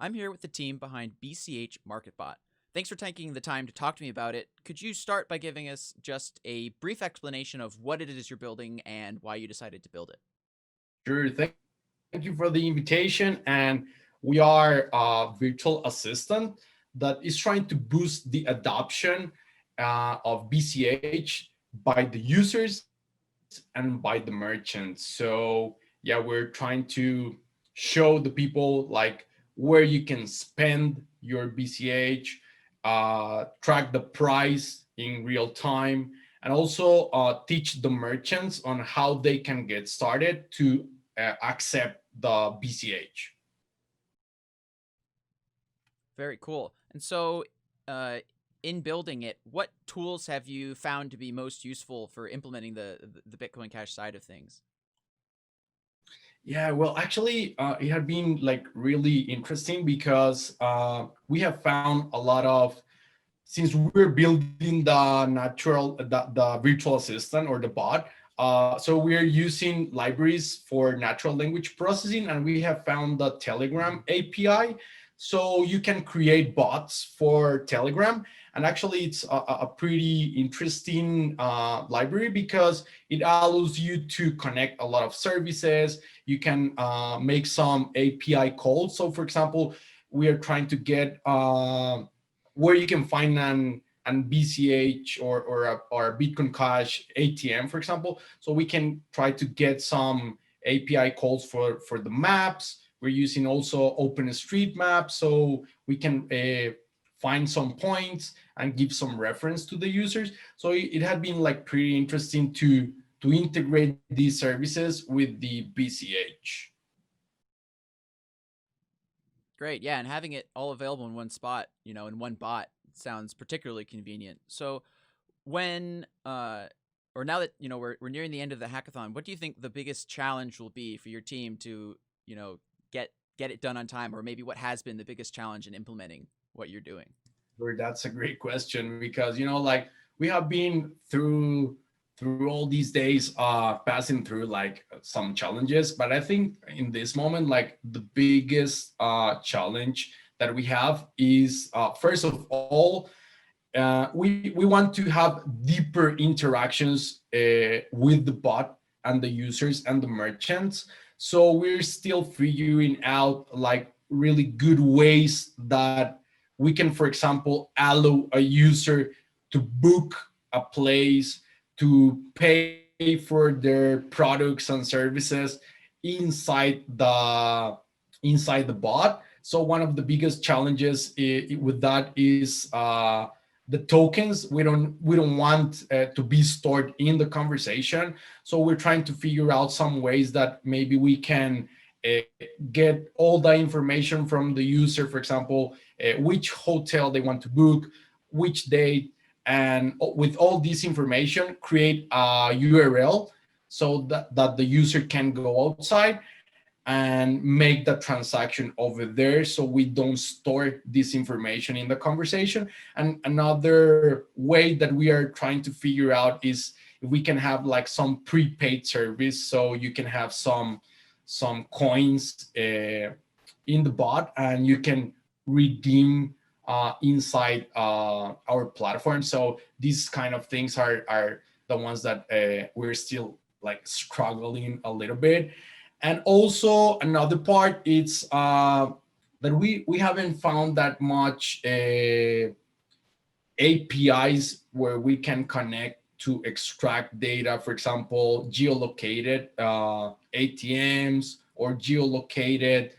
I'm here with the team behind BCH Market Bot. Thanks for taking the time to talk to me about it. Could you start by giving us just a brief explanation of what it is you're building and why you decided to build it? Sure. Thank you for the invitation. And we are a virtual assistant that is trying to boost the adoption of BCH by the users and by the merchants. So yeah, we're trying to show the people like where you can spend your BCH, track the price in real time, and also teach the merchants on how they can get started to accept the BCH. Very cool. And so, uh, in building it, what tools have you found to be most useful for implementing the Bitcoin Cash side of things? Yeah, well, actually, it had been like really interesting because we have found a lot of, since we're building the virtual assistant or the bot, so we're using libraries for natural language processing, and we have found the Telegram API. So you can create bots for Telegram, and actually it's a pretty interesting library because it allows you to connect a lot of services. You can make some API calls. So for example, we are trying to get where you can find an BCH or a Bitcoin Cash ATM, for example. So we can try to get some API calls for the maps. We're using also OpenStreetMap, so we can find some points and give some reference to the users. So it had been like pretty interesting to integrate these services with the BCH. Great, yeah, and having it all available in one spot, in one bot, sounds particularly convenient. So, when or now that we're nearing the end of the hackathon, what do you think the biggest challenge will be for your team to you know get it done on time, or maybe what has been the biggest challenge in implementing what you're doing? Sure, that's a great question because like we have been through all these days passing through like some challenges, but I think in this moment like the biggest challenge that we have is first of all we want to have deeper interactions with the bot and the users and the merchants. So we're still figuring out like really good ways that we can, for example, allow a user to book a place, to pay for their products and services inside the bot. So one of the biggest challenges with that is the tokens. We don't want to be stored in the conversation. So we're trying to figure out some ways that maybe we can uh, get all the information from the user. For example, which hotel they want to book, which date, and with all this information, create a URL so that the user can go outside and make the transaction over there, so we don't store this information in the conversation. And another way that we are trying to figure out is if we can have like some prepaid service, so you can have some coins in the bot and you can redeem inside our platform. So these kind of things are the ones that we're still like struggling a little bit. And also another part is that we haven't found that much APIs where we can connect to extract data, for example, geolocated ATMs or geolocated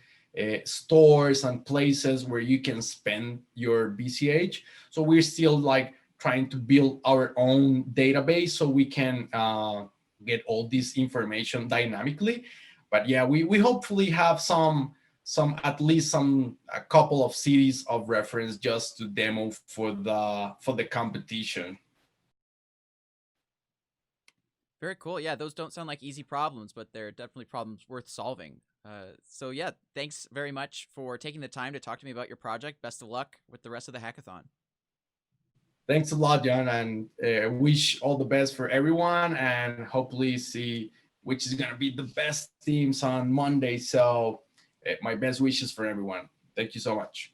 stores and places where you can spend your BCH. So we're still like trying to build our own database so we can get all this information dynamically. But yeah, we hopefully have some at least some a couple of cities of reference just to demo for the competition. Very cool. Yeah, those don't sound like easy problems, but they're definitely problems worth solving. So yeah, thanks very much for taking the time to talk to me about your project. Best of luck with the rest of the hackathon. Thanks a lot, John, and wish all the best for everyone, and hopefully see which is going to be the best teams on Monday. So my best wishes for everyone. Thank you so much.